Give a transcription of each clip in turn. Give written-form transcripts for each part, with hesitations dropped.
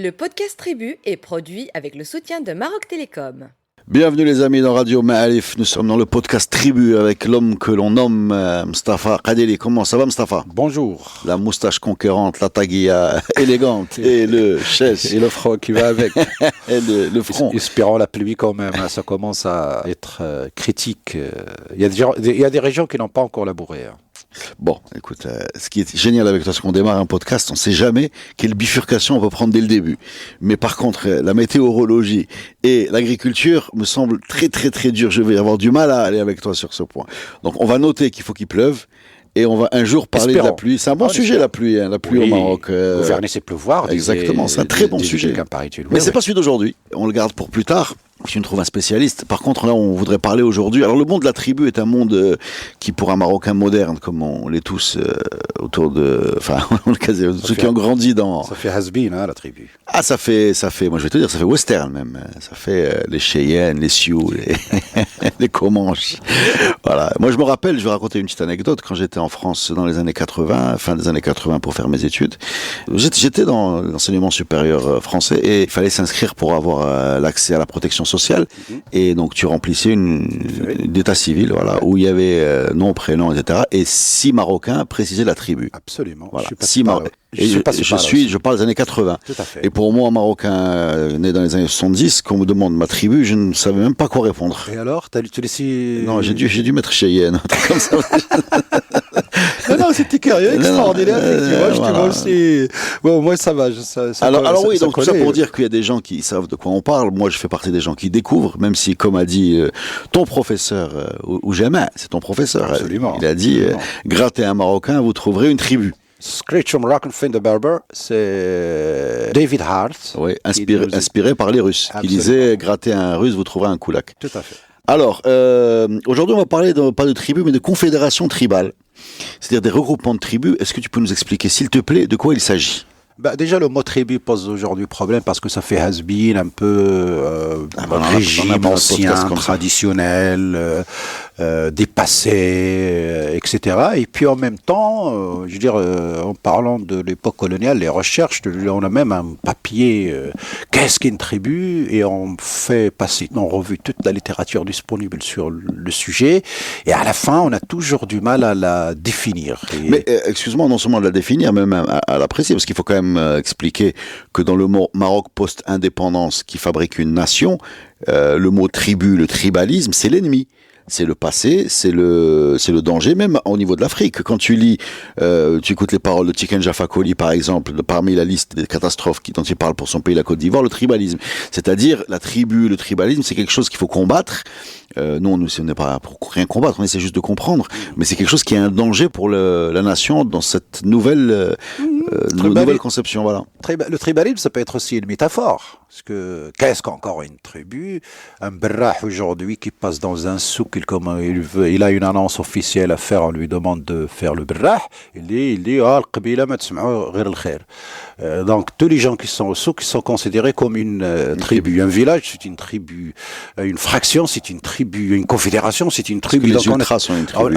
Le podcast Tribu est produit avec le soutien de Maroc Télécom. Bienvenue les amis dans Radio Ma'arif, nous sommes dans le podcast Tribu avec l'homme que l'on nomme Mustapha Kadeli. Comment ça va Mustapha? Bonjour. La moustache conquérante, la taguilla élégante et le chess. Et le front qui va avec. Et le front. Espérons la pluie quand même, ça commence à être critique. Il y a des régions qui n'ont pas encore labouré. Bon, écoute, ce qui est génial avec toi, c'est qu'on démarre un podcast, on ne sait jamais quelle bifurcation on peut prendre dès le début. Mais par contre, la météorologie et l'agriculture me semblent très très très dures. Je vais avoir du mal à aller avec toi sur ce point. Donc on va noter qu'il faut qu'il pleuve. Et on va un jour parler de la pluie. C'est un bon sujet, la pluie oui, au Maroc. Gouverner, c'est pleuvoir. Exactement, c'est un très bon sujet. Mais c'est pas celui d'aujourd'hui. On le garde pour plus tard. Si tu me trouves un spécialiste. Par contre, là, on voudrait parler aujourd'hui. Alors, le monde de la tribu est un monde qui, pour un Marocain moderne, comme on l'est tous autour de, enfin, ceux qui ont grandi dans. Ça fait has-been, hein, la tribu. Ah, ça fait. Moi, je vais te dire, ça fait western même. Ça fait les Cheyennes, les Sioux, les Comanches. Voilà. Moi, je me rappelle, je vais raconter une petite anecdote. Quand j'étais en France dans les années 80, fin des années 80, pour faire mes études, j'étais dans l'enseignement supérieur français et il fallait s'inscrire pour avoir l'accès à la protection sociale, et donc tu remplissais d'état civil, voilà, où il y avait nom, prénom, etc. Et 6 Marocains précisaient la tribu. Absolument. Voilà. Je parle des années 80. Tout à fait. Et pour moi, un Marocain né dans les années 70, qu'on me demande ma tribu, je ne savais même pas quoi répondre. Et alors, tu laissé... Non, j'ai dû mettre Cheyenne, un truc comme ça. non, c'était curieux, extraordinaire. Effectivement, aussi. Bon, moi, ça va. Alors oui, donc tout ça pour dire qu'il y a des gens qui savent de quoi on parle. Moi, je fais partie des gens qui découvrent, même si, comme a dit ton professeur, ou jamais, c'est ton professeur. Absolument. Il a dit, grattez un Marocain, vous trouverez une tribu. Scratch your Moroccan friend the Berber, c'est David Hart. Oui, inspiré par les Russes. Absolument. Qui disait, grattez un Russe, vous trouverez un koulak. Tout à fait. Alors, aujourd'hui, on va parler pas de tribus, mais de confédérations tribales. C'est-à-dire des regroupements de tribus. Est-ce que tu peux nous expliquer, s'il te plaît, de quoi il s'agit ? Déjà, le mot tribu pose aujourd'hui problème parce que ça fait has-been, un peu régime ancien, traditionnel, dépassé, etc. Et puis en même temps, je veux dire, en parlant de l'époque coloniale, les recherches, on a même un papier, qu'est-ce qu'une tribu ? Et on fait passer en revue toute la littérature disponible sur le sujet. Et à la fin, on a toujours du mal à la définir. Mais excuse-moi, non seulement de la définir, mais même à l'apprécier, parce qu'il faut quand même expliquer que dans le Maroc post-indépendance qui fabrique une nation, le mot tribu, le tribalisme, c'est l'ennemi. C'est le passé, c'est le danger, même au niveau de l'Afrique. Quand tu lis, tu écoutes les paroles de Tiken Jah Fakoly, par exemple, parmi la liste des catastrophes dont il parle pour son pays, la Côte d'Ivoire, le tribalisme. C'est-à-dire, la tribu, le tribalisme, c'est quelque chose qu'il faut combattre. Nous, on n'est pas pour rien combattre, on essaie juste de comprendre. Mais c'est quelque chose qui est un danger pour la nation dans cette nouvelle conception, voilà. Le tribalisme, ça peut être aussi une métaphore. Parce que, qu'est-ce qu'encore une tribu? Un brah aujourd'hui qui passe dans un souk, il a une annonce officielle à faire, on lui demande de faire le brah, il dit, al-qabila ma tsma'u ghir al-khair. Donc, tous les gens qui sont au souk, sont considérés comme une tribu. Un village, c'est une tribu. Une fraction, c'est une tribu. Une confédération, c'est une tribu. Parce que les ultras sont une tribu.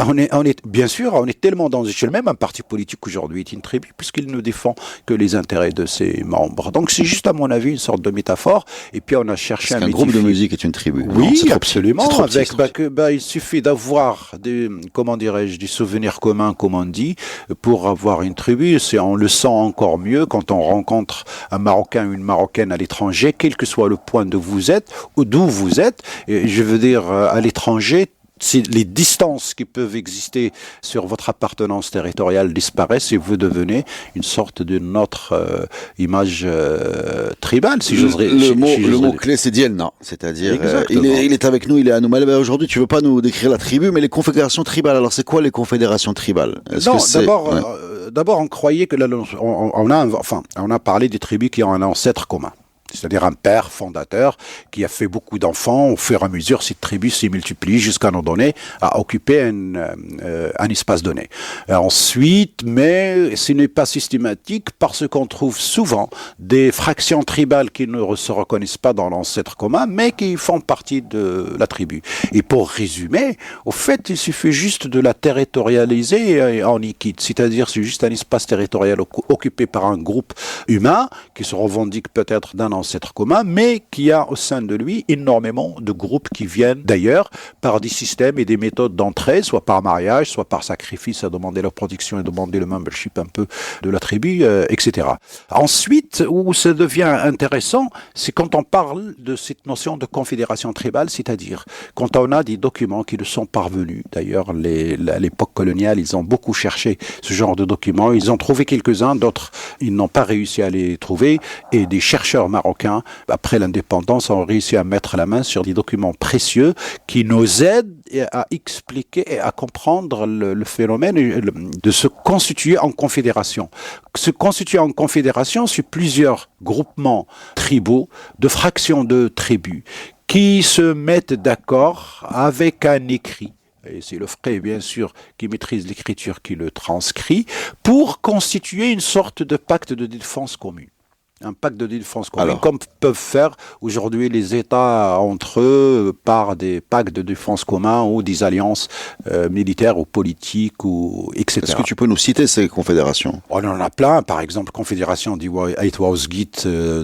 Bien sûr, on est tellement dans une échelle. Même un parti politique aujourd'hui est une tribu, puisqu'il ne défend que les intérêts de ses membres. Donc, c'est juste, à mon avis, une sorte de métaphore. Et puis, on a cherché un groupe de musique est une tribu. Oui, non, absolument. Il suffit d'avoir des souvenirs communs, comme on dit, pour avoir une tribu. On le sent encore mieux quand on rencontre un Marocain ou une Marocaine à l'étranger, quel que soit le point d'où vous êtes ou d'où vous êtes. Et je veux dire, à l'étranger, les distances qui peuvent exister sur votre appartenance territoriale disparaissent et vous devenez une sorte de notre image tribale, si j'oserais. Le mot clé, c'est Dielna, c'est-à-dire il est avec nous, il est à nous. Mais aujourd'hui, tu veux pas nous décrire la tribu, mais les confédérations tribales. Alors, c'est quoi les confédérations tribales? D'abord, on croyait que on a parlé des tribus qui ont un ancêtre commun. c'est-à-dire un père fondateur qui a fait beaucoup d'enfants. Au fur et à mesure, cette tribu s'est multipliée jusqu'à un moment donné à occuper un espace donné. Ensuite, mais ce n'est pas systématique parce qu'on trouve souvent des fractions tribales qui ne se reconnaissent pas dans l'ancêtre commun, mais qui font partie de la tribu. Et pour résumer, au fait, il suffit juste de la territorialiser en liquide, c'est-à-dire c'est juste un espace territorial occupé par un groupe humain qui se revendique peut-être d'un ancêtre commun, mais qui a au sein de lui énormément de groupes qui viennent d'ailleurs par des systèmes et des méthodes d'entrée, soit par mariage, soit par sacrifice à demander leur protection et demander le membership un peu de la tribu, etc. Ensuite, où ça devient intéressant, c'est quand on parle de cette notion de confédération tribale, c'est-à-dire quand on a des documents qui nous sont parvenus. D'ailleurs, à l'époque coloniale, ils ont beaucoup cherché ce genre de documents. Ils ont trouvé quelques-uns, d'autres, ils n'ont pas réussi à les trouver. Et des chercheurs marocains, après l'indépendance, ont réussi à mettre la main sur des documents précieux qui nous aident à expliquer et à comprendre le phénomène de se constituer en confédération. Se constituer en confédération, c'est plusieurs groupements tribaux, de fractions de tribus, qui se mettent d'accord avec un écrit. Et c'est le frère, bien sûr, qui maîtrise l'écriture, qui le transcrit, pour constituer une sorte de pacte de défense commune. Un pacte de défense commune, comme peuvent faire aujourd'hui les États entre eux par des pactes de défense communs ou des alliances militaires ou politiques, ou etc. Est-ce que tu peux nous citer ces confédérations? On en a plein. Par exemple, la confédération d'Aït Waouzgit,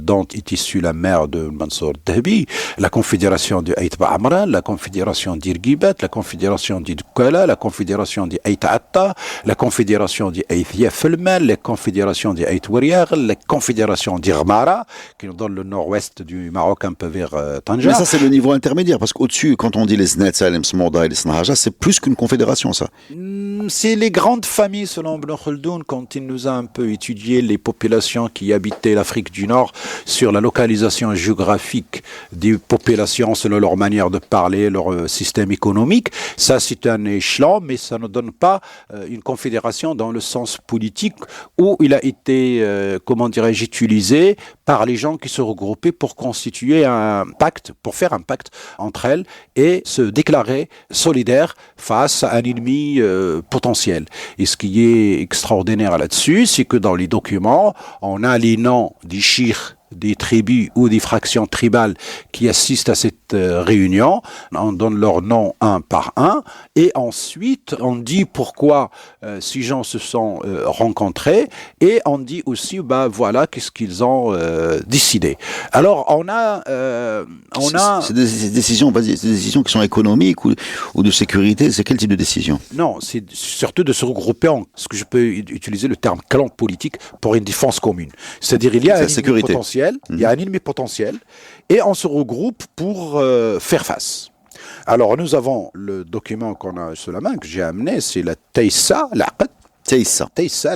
dont est issue la mère de Mansour Dahbi, la confédération d'Aït Ba'amran, la confédération d'Irgibat, la confédération d'Idukala, la confédération d'Aït Atta, la confédération d'Aït Yafelman, la confédération d'Aït Wariar, la confédération d'Irmara, qui nous donne le nord-ouest du Maroc un peu vers Tanger. Mais ça, c'est le niveau intermédiaire, parce qu'au-dessus, quand on dit les Znetsa, les Msmoda et les Snahaja, c'est plus qu'une confédération, ça. C'est les grandes familles, selon Ibn Khaldoun, quand il nous a un peu étudié les populations qui habitaient l'Afrique du Nord sur la localisation géographique des populations selon leur manière de parler, leur système économique. Ça, c'est un échelon, mais ça ne donne pas une confédération dans le sens politique où il a été, comment dirais-je, utilisé par les gens qui se regroupaient pour constituer un pacte, pour faire un pacte entre elles et se déclarer solidaires face à un ennemi potentiel. Et ce qui est extraordinaire là-dessus, c'est que dans les documents, on a les noms des chirs, des tribus ou des fractions tribales qui assistent à cette réunion. On donne leurs noms un par un et ensuite on dit pourquoi ces gens se sont rencontrés et on dit aussi voilà qu'est-ce qu'ils ont décidé. Alors c'est des décisions, vas-y, c'est des décisions qui sont économiques ou de sécurité. C'est quel type de décision? Non, c'est surtout de se regrouper en ce que je peux utiliser le terme clan politique pour une défense commune. C'est-à-dire il y a un ennemi potentiel. Il y a un ennemi potentiel et on se regroupe pour faire face. Alors nous avons le document qu'on a sous la main, que j'ai amené, c'est la Taïssa, l'Aqd. Taïssa,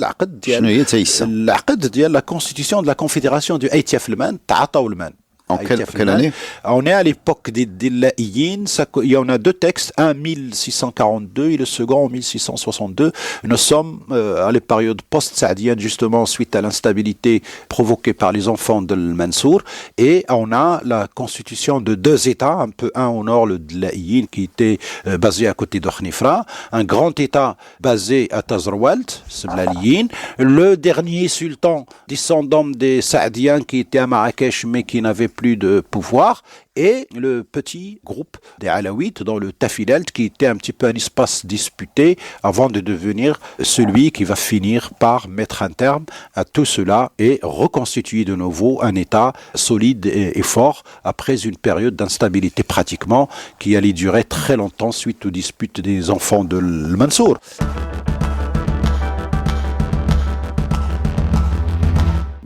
l'Aqd, la constitution de la confédération du Aït Yafelman, Ta'ataoulman. En quelle année? On est à l'époque des Laïyin. Il y en a deux textes, un en 1642 et le second en 1662. Nous sommes à la période post-saadienne, justement suite à l'instabilité provoquée par les enfants de Mansour. Et on a la constitution de deux États, un peu un au nord, le Laïyin, qui était basé à côté de Khnifra, un grand État basé à Tazrawalt, c'est Laïyin. Le dernier sultan descendant des Saadiens qui était à Marrakech mais qui n'avait plus de pouvoir, et le petit groupe des Alaouites dans le Tafilalt qui était un petit peu un espace disputé avant de devenir celui qui va finir par mettre un terme à tout cela et reconstituer de nouveau un État solide et fort après une période d'instabilité pratiquement qui allait durer très longtemps suite aux disputes des enfants de Mansour.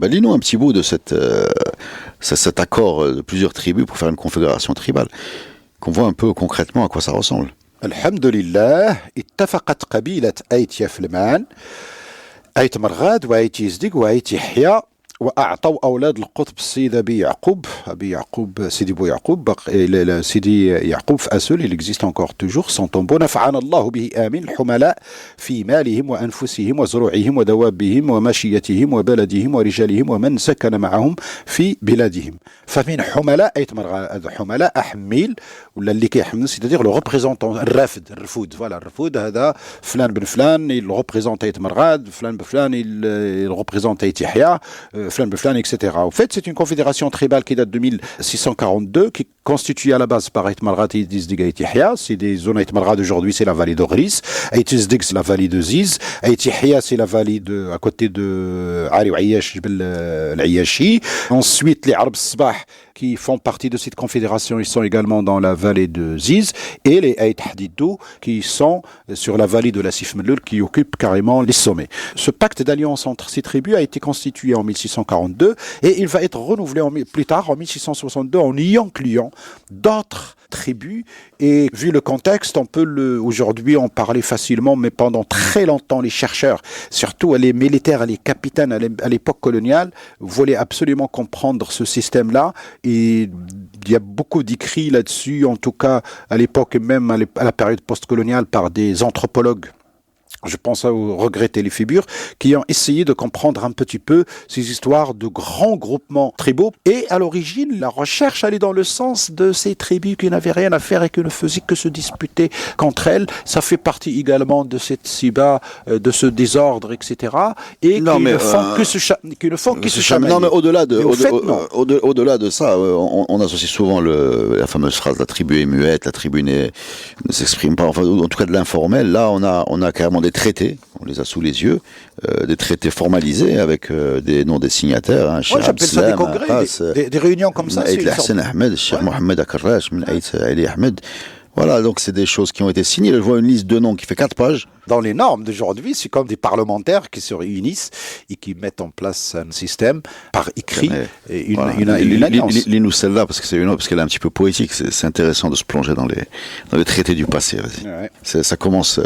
Lis-nous un petit bout de cet accord de plusieurs tribus pour faire une confédération tribale, qu'on voit un peu concrètement à quoi ça ressemble. Alhamdulillah, اتفقت قبيلة أيت يفلمان أيت مرغاد وأيت يزدق وأيت يحيى وأعطوا أولاد القطب السيد أبي يعقوب سيدي بو يعقوب سيدي يعقوب في أسل il existe encore toujours son tombeau نفعنا الله به آمين الحملاء في مالهم وأنفسهم وزروعهم ودوابهم وماشيتهم وبلدهم ورجالهم ومن سكن معهم في بلادهم فمن حملاء أي حملاء أحميل ولا اللي كيحمل c'est-à-dire le représentant الرفود فوالا الرفود هذا فلان بن فلان il représente يتمرغاد فلان بفلان il représente يحيى Flan Beflan, etc. En fait, c'est une confédération tribale qui date de 1642, qui est constituée à la base par Ait Malrat et Izdiga Yahya. C'est des zones Ait Malrat d'aujourd'hui, c'est la vallée d'Ogris. Ait Izdig, c'est la vallée de Ziz. Ait Yahya, c'est la vallée à côté de Ali Ouayash, l'Ayashi. Ensuite, les Arabes Sbah, qui font partie de cette confédération, ils sont également dans la vallée de Ziz, et les Ait Hadidou, qui sont sur la vallée de la Sif Melloul, qui occupent carrément les sommets. Ce pacte d'alliance entre ces tribus a été constitué en 1642, et il va être renouvelé plus tard, en 1662, en y incluant d'autres tribus, et vu le contexte, on peut aujourd'hui en parler facilement, mais pendant très longtemps, les chercheurs, surtout les militaires, les capitaines à l'époque coloniale, voulaient absolument comprendre ce système-là, et il y a beaucoup d'écrits là-dessus, en tout cas à l'époque et même à la période postcoloniale par des anthropologues. Je pense à regretter les figures qui ont essayé de comprendre un petit peu ces histoires de grands groupements tribaux. Et à l'origine, la recherche allait dans le sens de ces tribus qui n'avaient rien à faire et qui ne faisaient que se disputer contre elles. Ça fait partie également de cette siba, de ce désordre, etc. Et non, qui mais, ne font que se chamailler. Non, mais au-delà de ça, on associe souvent la fameuse phrase la tribu est muette, la tribu ne s'exprime pas. Enfin, en tout cas de l'informel. Là, on a carrément des traités, on les a sous les yeux, des traités formalisés avec des noms des signataires. Hein, j'appelle ça des congrès, des réunions comme ça. Aït Hassan Ahmed, Cheikh Mohamed Akarrash, Aït Ali Ahmed. Voilà, donc c'est des choses qui ont été signées. Je vois une liste de noms qui fait 4 pages. Dans les normes d'aujourd'hui, c'est comme des parlementaires qui se réunissent et qui mettent en place un système par écrit et une alliance. Lis-nous celle-là parce qu'elle est un petit peu poétique. C'est intéressant de se plonger dans les traités du passé. Vas-y. Ouais. Ça commence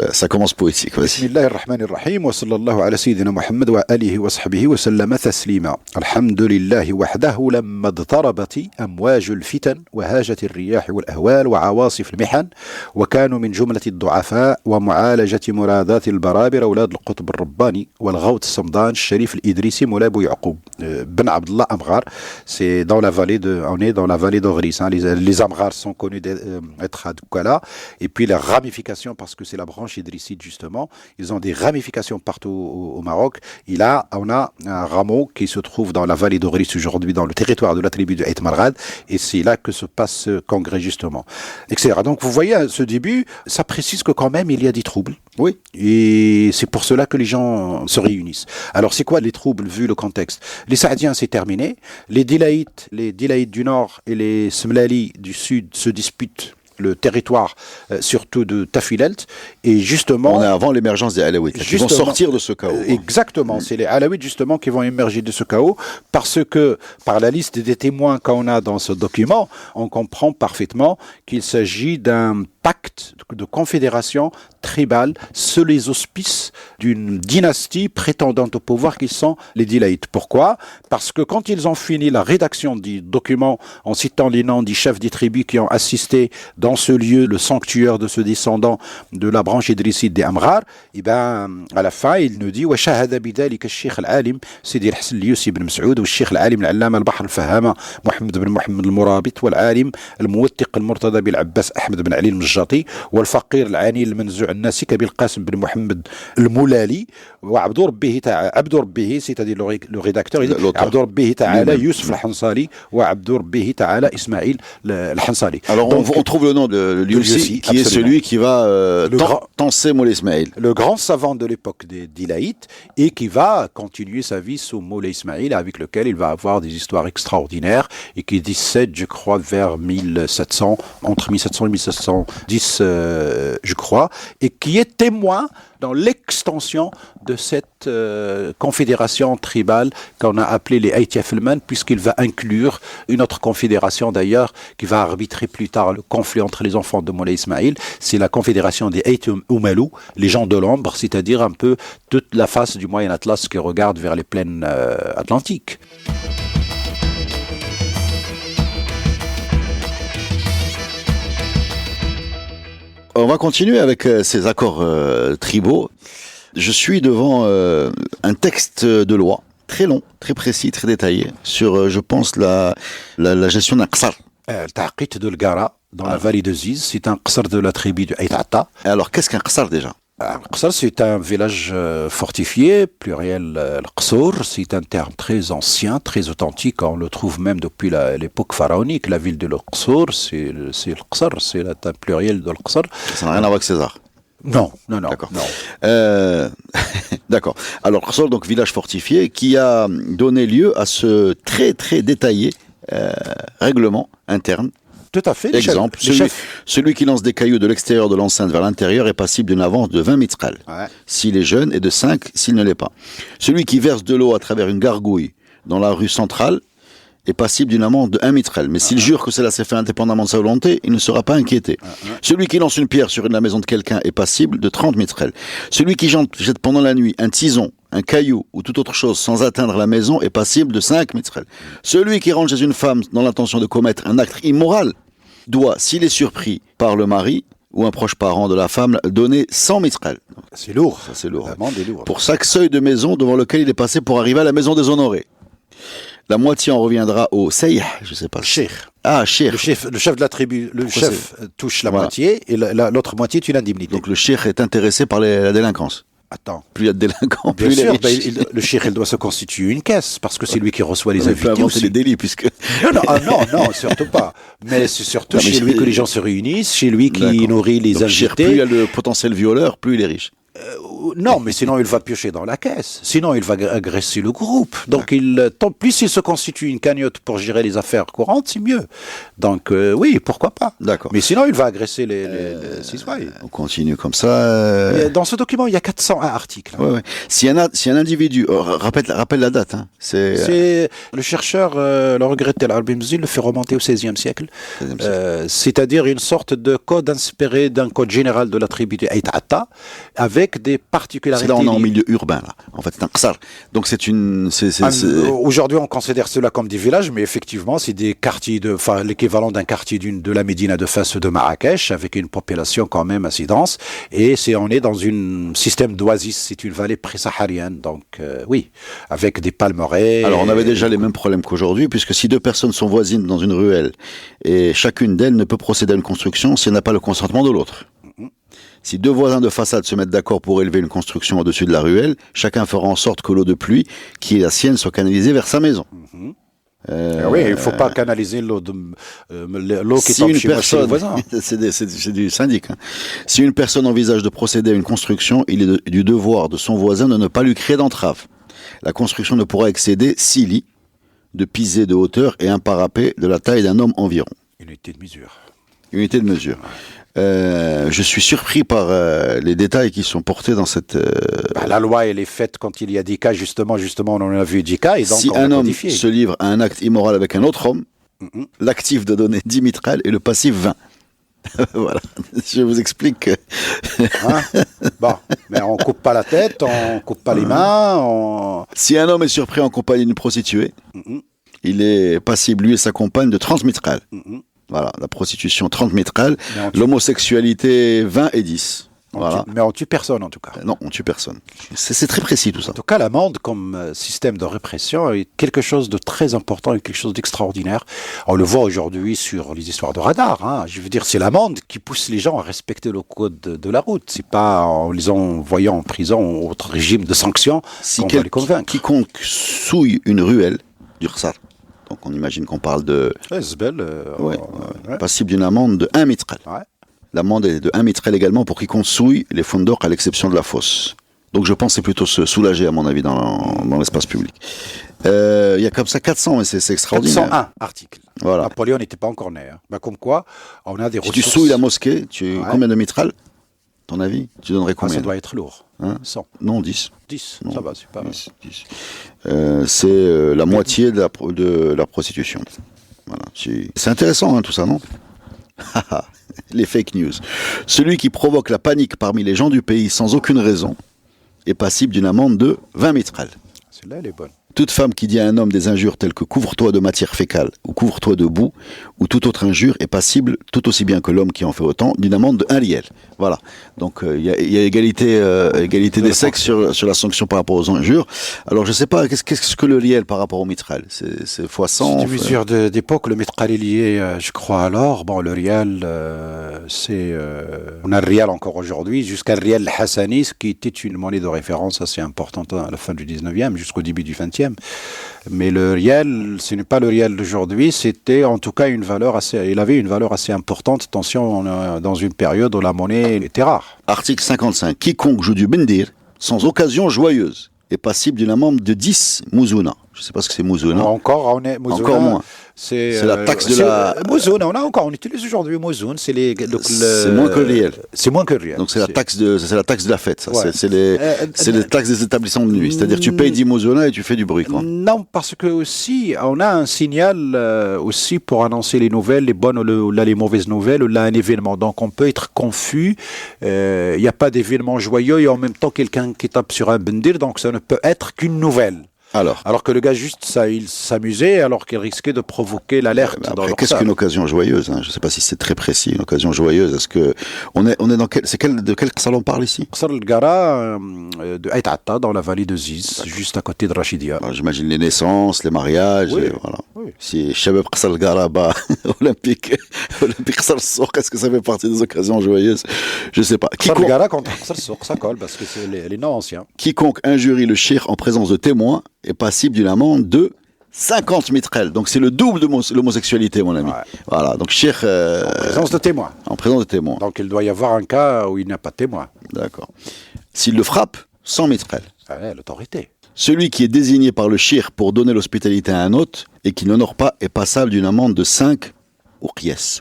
poétique. Vas-y. Bismillahirrahmanirrahim wa sallallahu ala sayyidina Muhammad wa alihi wa sahbihi wa sallama taslima. Alhamdulillahi wahdahu lamma dtarabati amwajul fitan wa hajati ar-riyah wal ahwal wa awasif al-mihan wa kanu min jumlati ad-du'afa wa mu'alajati مرادات البرابر أولاد القطب الرباني والغوث الصمدان الشريف الإدريسي مولاي بو يعقوب Ben Abdallah Amghar, c'est dans la vallée on est dans la vallée d'Ogris. Hein. Les Amghar sont connus d'être à Douala. Et puis les ramifications, parce que c'est la branche idrissite justement, ils ont des ramifications partout au Maroc. Et là, on a un rameau qui se trouve dans la vallée d'Ogris aujourd'hui, dans le territoire de la tribu de Ait Malrad. Et c'est là que se passe ce congrès justement, etc. Donc vous voyez, à ce début, ça précise que quand même il y a des troubles. Oui. Et c'est pour cela que les gens se réunissent. Alors c'est quoi les troubles vu le contexte? Les Saadiens, c'est terminé. Les Dilaïtes du nord et les Smlali du sud se disputent le territoire, surtout de Tafilelt. Et justement... On est avant l'émergence des Alaouites, qui vont sortir de ce chaos. Exactement. C'est les Alaouites, justement, qui vont émerger de ce chaos, parce que, par la liste des témoins qu'on a dans ce document, on comprend parfaitement qu'il s'agit d'un pacte de confédération tribale sous les auspices d'une dynastie prétendante au pouvoir qui sont les Dilaïtes. Pourquoi? Parce que quand ils ont fini la rédaction du document en citant les noms des chefs des tribus qui ont assisté dans ce lieu, le sanctuaire de ce descendant de la branche idrissite des Amghar, et ben à la fin il nous dit وشهد بذلك الشيخ العالم سيدي الحسن اليوسي بن مسعود والشيخ العالم العلامة البحر الفهامة محمد بن محمد المرابط والعالم الموثق المرتضى بالعباس أحمد بن علي المجاطي والفقير العاني المنزوع الناسك بالقاسم بن محمد المولالي وعبد ربه c'est-à-dire le rédacteur عبد ربه تعالى يوسف الحنصالي وعبد ربه تعالى إسماعيل الحنصالي. Alors on trouve le nom de Liussi qui est celui qui va tenser Moulay Ismaïl. Le grand savant de l'époque des Dilaïtes et qui va continuer sa vie sous Moulay Ismaïl avec lequel il va avoir des histoires extraordinaires et qui décède, je crois, vers 1700, entre 1700 et 1710, je crois, et qui est témoin dans l'extension de cette confédération tribale qu'on a appelée les Aytiafilman, puisqu'il va inclure une autre confédération d'ailleurs qui va arbitrer plus tard le conflit entre les enfants de Moulay Ismaïl. C'est la confédération des Ayt Oumalou, les gens de l'ombre, c'est-à-dire un peu toute la face du Moyen Atlas qui regarde vers les plaines atlantiques. On va continuer avec ces accords tribaux. Je suis devant un texte de loi très long, très précis, très détaillé sur, je pense, la gestion d'un qsar. Le Taqit de l'Gara, dans la vallée de Ziz, c'est un qsar de la tribu de Ayt Atta. Alors, qu'est-ce qu'un qsar déjà? Un qsar, c'est un village fortifié, pluriel l'Qsour, c'est un terme très ancien, très authentique, on le trouve même depuis l'époque pharaonique. La ville de l'Qsour, c'est le qsar, c'est un pluriel de l'Qsar. Ça n'a rien à voir avec César. Non. D'accord. D'accord. Alors, Qsar, donc village fortifié, qui a donné lieu à ce très très détaillé règlement interne. Tout à fait. Exemple, celui qui lance des cailloux de l'extérieur de l'enceinte vers l'intérieur est passible d'une avance de 20 mitrel. Ouais. S'il est jeune et de 5 s'il ne l'est pas. Celui qui verse de l'eau à travers une gargouille dans la rue centrale est passible d'une amende de 1 mitrel. Mais s'il jure que cela s'est fait indépendamment de sa volonté, il ne sera pas inquiété. Celui qui lance une pierre sur la maison de quelqu'un est passible de 30 mitrel. Celui qui jette pendant la nuit un tison, un caillou ou toute autre chose sans atteindre la maison est passible de 5 mitrel. Celui qui rentre chez une femme dans l'intention de commettre un acte immoral doit, s'il est surpris par le mari ou un proche parent de la femme, donner 100 mitrel. C'est lourd. Ça, c'est lourd. L'amende est lourde. Pour chaque seuil de maison devant lequel il est passé pour arriver à la maison déshonorée. La moitié en reviendra au Seyh, je sais pas. Cheikh. Ah, cheikh. Le chef de la tribu, chef touche la moitié et l'autre moitié est une indemnité. Donc le cheikh est intéressé par la délinquance. Attends. Plus il y a de délinquants, plus Bien sûr, il est le cheikh, il doit se constituer une caisse, parce que c'est lui qui reçoit les invités. Il peut aussi. les délits, puisque... Non, surtout pas. Mais c'est surtout chez lui que les gens se réunissent, chez lui qui nourrit les invités. Plus il y a le potentiel violeur, plus il est riche. Non, mais sinon il va piocher dans la caisse. Sinon il va agresser le groupe. Donc plus il se constitue une cagnotte pour gérer les affaires courantes, c'est mieux. Donc oui, pourquoi pas. D'accord. Mais sinon il va agresser les citoyens. On continue comme ça. Dans ce document, il y a 401 articles. Ouais. Si un individu, rappelle la date. Hein, c'est le chercheur, le regretté Al-Arbimzi, le fait remonter au XVIe siècle. C'est-à-dire une sorte de code inspiré d'un code général de la tribu de Ayt Atta, avec des particularités. C'est là on est en milieu urbain là. En fait, c'est un qsar. Donc aujourd'hui, on considère cela comme des villages, mais effectivement, c'est des quartiers l'équivalent d'un quartier de la Médina de Fès de Marrakech, avec une population quand même assez dense. Et on est dans un système d'oasis. C'est une vallée pré-saharienne, donc oui, avec des palmeraies. Alors, on avait déjà les mêmes problèmes qu'aujourd'hui, puisque si deux personnes sont voisines dans une ruelle et chacune d'elles ne peut procéder à une construction si elle n'a pas le consentement de l'autre. Si deux voisins de façade se mettent d'accord pour élever une construction au-dessus de la ruelle, chacun fera en sorte que l'eau de pluie, qui est la sienne, soit canalisée vers sa maison. Oui, il ne faut pas canaliser l'eau qui tombe chez le voisin. C'est du syndic. Hein. Si une personne envisage de procéder à une construction, il est du devoir de son voisin de ne pas lui créer d'entrave. La construction ne pourra excéder 6 lits de pisée de hauteur et un parapet de la taille d'un homme environ. Unité de mesure. Unité de mesure. Je suis surpris par les détails qui sont portés dans cette... la loi, elle est faite quand il y a des cas, justement, on en a vu 10 cas. Et donc si un homme se livre à un acte immoral avec un autre homme, l'actif doit donner 10 mitrales et le passif 20. Voilà, je vous explique. Bon, mais on coupe pas la tête, on coupe pas les mains. Si un homme est surpris en compagnie d'une prostituée, il est passible, lui et sa compagne, de 30 mitrales. Voilà, la prostitution 30 mitrales, l'homosexualité 20 et 10. Voilà. Mais on tue personne en tout cas. Non, on tue personne. C'est très précis tout ça. En tout cas, l'amende comme système de répression est quelque chose de très important et quelque chose d'extraordinaire. On le voit aujourd'hui sur les histoires de radar. Hein. Je veux dire, c'est l'amende qui pousse les gens à respecter le code de la route. C'est pas en les envoyant en prison ou autre régime de sanctions qu'on va les convaincre. Quiconque souille une ruelle du qsar, donc on imagine qu'on parle de... passible d'une amende de 1 mitral. Ouais. L'amende est de 1 mitrel également pour quiconque souille les fondocs à l'exception de la fosse. Donc je pense que c'est plutôt se soulager à mon avis dans l'espace public. Il y a comme ça 400, mais c'est extraordinaire. 401 articles. Voilà. Napoléon n'était pas encore né. Hein. Comme quoi, on a des ressources. Si tu souilles la mosquée, combien de mitrales ? ton avis? Tu donnerais combien? Ça doit être lourd. 100. Non, 10. 10, non, ça va, c'est pas mal. 10. C'est la moitié de la prostitution. Voilà. C'est intéressant, hein, tout ça, non? Les fake news. Celui qui provoque la panique parmi les gens du pays sans aucune raison est passible d'une amende de 20 mitrales. Celle-là, elle est bonne. Toute femme qui dit à un homme des injures telles que couvre-toi de matière fécale ou couvre-toi de boue ou toute autre injure est passible, tout aussi bien que l'homme qui en fait autant, d'une amende de 1 riel. Voilà. Donc il y a égalité des sexes sur la sanction par rapport aux injures. Alors je sais pas, qu'est-ce que le riel par rapport au mitral? C'est fois 100. C'est une mesure d'époque, le mitral est lié, je crois alors. Bon, le riel, c'est... on a le riel encore aujourd'hui, jusqu'à le riel hassani, qui était une monnaie de référence assez importante à la fin du 19e, jusqu'au début du 20e. Mais le riel, ce n'est pas le riel d'aujourd'hui, c'était en tout cas il avait une valeur assez importante. Attention, on est dans une période où la monnaie était rare. Article 55. Quiconque joue du bendir sans occasion joyeuse est passible d'une amende de 10 mouzouna. Je ne sais pas ce que c'est mouzouna. Encore moins. C'est la taxe de la... Mouzouna, on utilise aujourd'hui mouzoun. C'est moins que le riel. C'est moins que le riel. Donc c'est la taxe de la fête. Ça. Ouais. C'est les taxes des établissements de nuit. C'est-à-dire tu payes 10 mouzouna et tu fais du bruit. Quoi. Non, parce que aussi, on a un signal aussi pour annoncer les nouvelles, les bonnes ou les mauvaises nouvelles, ou là un événement. Donc on peut être confus. Il n'y a pas d'événement joyeux et en même temps quelqu'un qui tape sur un bendir. Donc ça ne peut être qu'une nouvelle. Alors que le gars juste il s'amusait alors qu'il risquait de provoquer l'alerte. Après, qu'est-ce qu'une occasion joyeuse, hein? Je ne sais pas si c'est très précis, une occasion joyeuse. Est-ce que on est dans de quel salon on parle ici? Qasr el-Gara de Ait Atta, dans la vallée de Ziz, juste à côté de Rachidia. Alors, j'imagine les naissances, les mariages, oui. Et voilà. Oui. Si Shabab Qasr el-Gara olympique Qasr el-Souk, est-ce que ça fait partie des occasions joyeuses? Je ne sais pas. Qasr el-Gara contre Qasr el-Souk, ça colle parce que c'est les noms anciens. Quiconque injurie le cheikh en présence de témoins est passible d'une amende de 50 mitrel. Donc c'est le double de l'homosexualité, mon ami. Ouais. Voilà, donc cheikh... en présence de témoins. En présence de témoins. Donc il doit y avoir un cas où il n'y a pas de témoin. D'accord. S'il le frappe, 100 mitrel. Ouais, l'autorité. Celui qui est désigné par le cheikh pour donner l'hospitalité à un hôte et qui n'honore pas est passable d'une amende de 5 ouqias.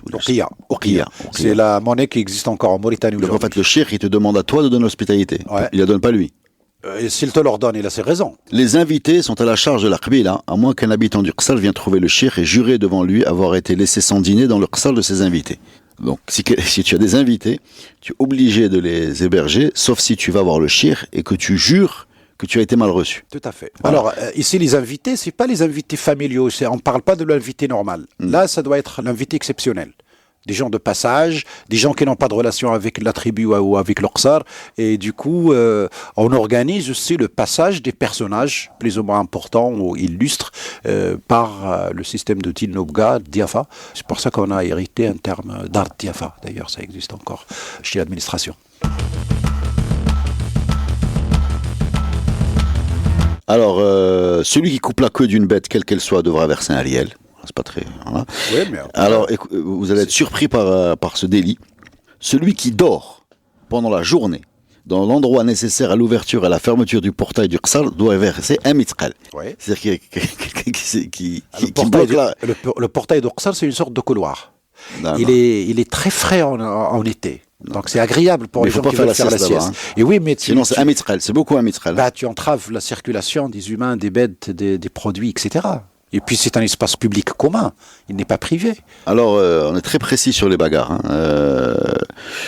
Ouqiya. C'est la monnaie qui existe encore en Mauritanie aujourd'hui. Donc en fait, le cheikh, il te demande à toi de donner l'hospitalité. Ouais. Il la donne pas lui. Et s'il te l'ordonne, il a ses raisons. Les invités sont à la charge de la Qbila, à moins qu'un habitant du Qsal vienne trouver le cheikh et jurer devant lui avoir été laissé sans dîner dans le Qsal de ses invités. Donc, si tu as des invités, tu es obligé de les héberger, sauf si tu vas voir le cheikh et que tu jures que tu as été mal reçu. Tout à fait. Voilà. Alors, ici, les invités, c'est pas les invités familiaux, on ne parle pas de l'invité normal. Là, ça doit être l'invité exceptionnel. Des gens de passage, des gens qui n'ont pas de relation avec la tribu ou avec l'Oqsar. Et du coup, on organise aussi le passage des personnages plus ou moins importants ou illustres par le système de Tinobga, Diafa. C'est pour ça qu'on a hérité un terme d'art Diafa. D'ailleurs, ça existe encore chez l'administration. Alors, celui qui coupe la queue d'une bête, quelle qu'elle soit, devra verser un riel. C'est pas très... Voilà. Oui, mais alors, vous allez être surpris par ce délit. Celui qui dort pendant la journée dans l'endroit nécessaire à l'ouverture et à la fermeture du portail du Qsal doit verser un mitrel. Oui. C'est-à-dire qui le portail du Qsal, c'est une sorte de couloir. Il est très frais en été. Donc c'est agréable pour les gens qui veulent faire la sieste. Et oui, mais sinon c'est un mitrel, c'est beaucoup un mitrel. Bah, tu entraves la circulation des humains, des bêtes, des produits, etc. Et puis c'est un espace public commun, il n'est pas privé. Alors on est très précis sur les bagarres. Hein.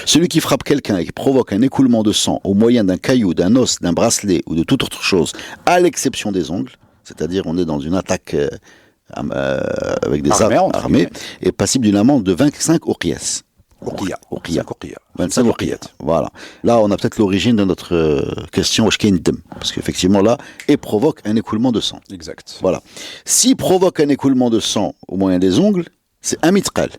Celui qui frappe quelqu'un et qui provoque un écoulement de sang au moyen d'un caillou, d'un os, d'un bracelet ou de toute autre chose, à l'exception des ongles, c'est-à-dire on est dans une attaque avec des armes armées, est passible d'une amende de 25 ouqias. Ouqiya. 25 ouqiyat. Voilà. Là, on a peut-être l'origine de notre question parce qu'effectivement, là, et provoque un écoulement de sang. Exact. Voilà. S'il provoque un écoulement de sang au moyen des ongles, c'est un mitrel.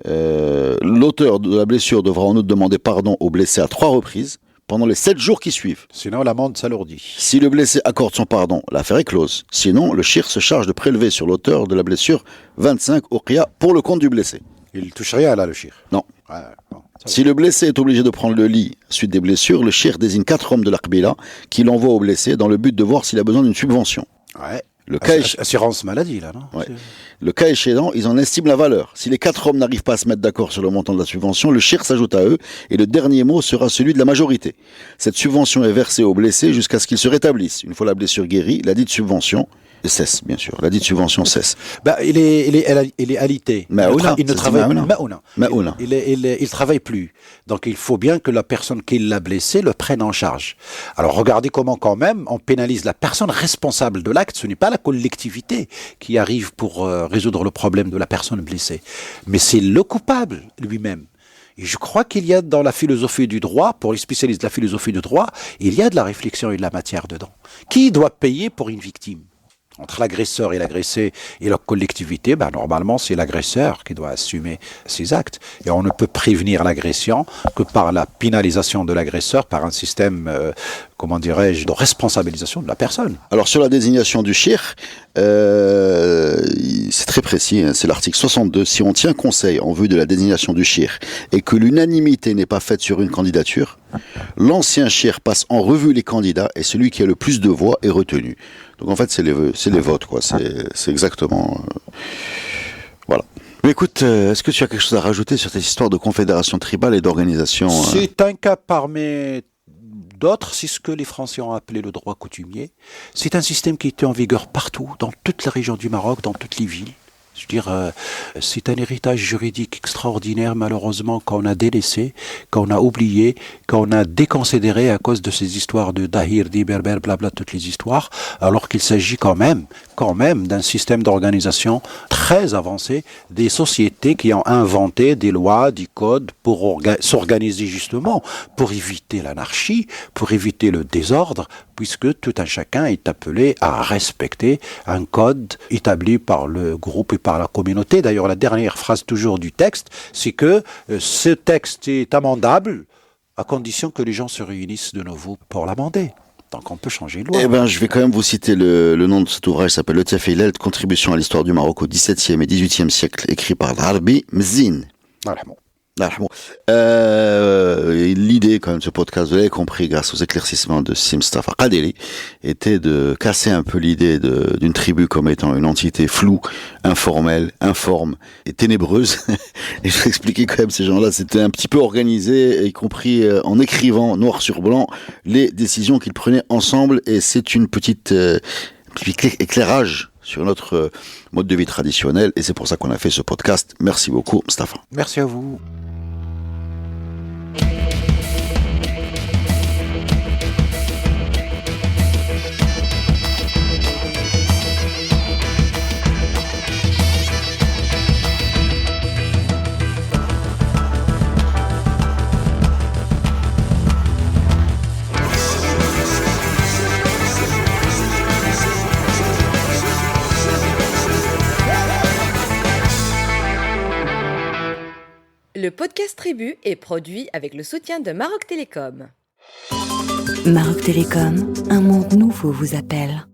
L'auteur de la blessure devra en outre demander pardon au blessé à 3 reprises pendant les 7 jours qui suivent. Sinon, l'amende s'alourdit. Si le blessé accorde son pardon, l'affaire est close. Sinon, le cheikh se charge de prélever sur l'auteur de la blessure 25 ouqiya pour le compte du blessé. Il ne touche rien là, le cheikh. Non. Si le blessé est obligé de prendre le lit suite des blessures, le cheikh désigne 4 hommes de la Qbila qui l'envoient au blessé dans le but de voir s'il a besoin d'une subvention. Ouais. Assurance maladie, là, non? Ouais. Le cas échéant, ils en estiment la valeur. Si les 4 hommes n'arrivent pas à se mettre d'accord sur le montant de la subvention, le shir s'ajoute à eux et le dernier mot sera celui de la majorité. Cette subvention est versée aux blessés jusqu'à ce qu'ils se rétablissent. Une fois la blessure guérie, la dite subvention cesse, bien sûr. La dite subvention cesse. Il est alité. Il ne travaille plus. Donc il faut bien que la personne qui l'a blessé le prenne en charge. Alors regardez comment quand même on pénalise la personne responsable de l'acte. Ce n'est pas la collectivité qui arrive pour résoudre le problème de la personne blessée. Mais c'est le coupable lui-même. Et je crois qu'il y a dans la philosophie du droit, pour les spécialistes de la philosophie du droit, il y a de la réflexion et de la matière dedans. Qui doit payer pour une victime ? Entre l'agresseur et l'agressé et la collectivité, normalement, c'est l'agresseur qui doit assumer ses actes. Et on ne peut prévenir l'agression que par la pénalisation de l'agresseur, par un système, de responsabilisation de la personne. Alors, sur la désignation du shir, c'est très précis, c'est l'article 62. Si on tient conseil en vue de la désignation du shir et que l'unanimité n'est pas faite sur une candidature, l'ancien shir passe en revue les candidats et celui qui a le plus de voix est retenu. Donc en fait, c'est les votes, quoi. C'est exactement... voilà. Mais écoute, est-ce que tu as quelque chose à rajouter sur cette histoire de confédération tribale et d'organisation C'est un cas parmi d'autres, c'est ce que les Français ont appelé le droit coutumier. C'est un système qui était en vigueur partout, dans toute la région du Maroc, dans toutes les villes. Je veux dire, c'est un héritage juridique extraordinaire, malheureusement, qu'on a délaissé, qu'on a oublié, qu'on a déconsidéré à cause de ces histoires de Dahir, d'Iberber, blabla, toutes les histoires, alors qu'il s'agit quand même d'un système d'organisation très avancé, des sociétés qui ont inventé des lois, des codes pour s'organiser justement, pour éviter l'anarchie, pour éviter le désordre, puisque tout un chacun est appelé à respecter un code établi par le groupe et par la communauté. D'ailleurs, la dernière phrase toujours du texte, c'est que ce texte est amendable à condition que les gens se réunissent de nouveau pour l'amender. Donc on peut changer de loi. Je vais quand même vous citer le nom de cet ouvrage, s'appelle Le Tiafilel, Contribution à l'histoire du Maroc au XVIIe et XVIIIe siècle, écrit par Larbi Mzine. Voilà, bon. L'idée quand même de ce podcast, vous l'avez compris grâce aux éclaircissements de Mustafa Kadeli, était de casser un peu l'idée d'une tribu comme étant une entité floue, informelle, informe et ténébreuse. Et je vais expliquer quand même ces gens-là, c'était un petit peu organisé, y compris en écrivant noir sur blanc les décisions qu'ils prenaient ensemble, et c'est une petite éclairage sur notre mode de vie traditionnel, et c'est pour ça qu'on a fait ce podcast. Merci beaucoup, Mustafa. Merci à vous. Le podcast Tribu est produit avec le soutien de Maroc Télécom. Maroc Télécom, un monde nouveau vous appelle.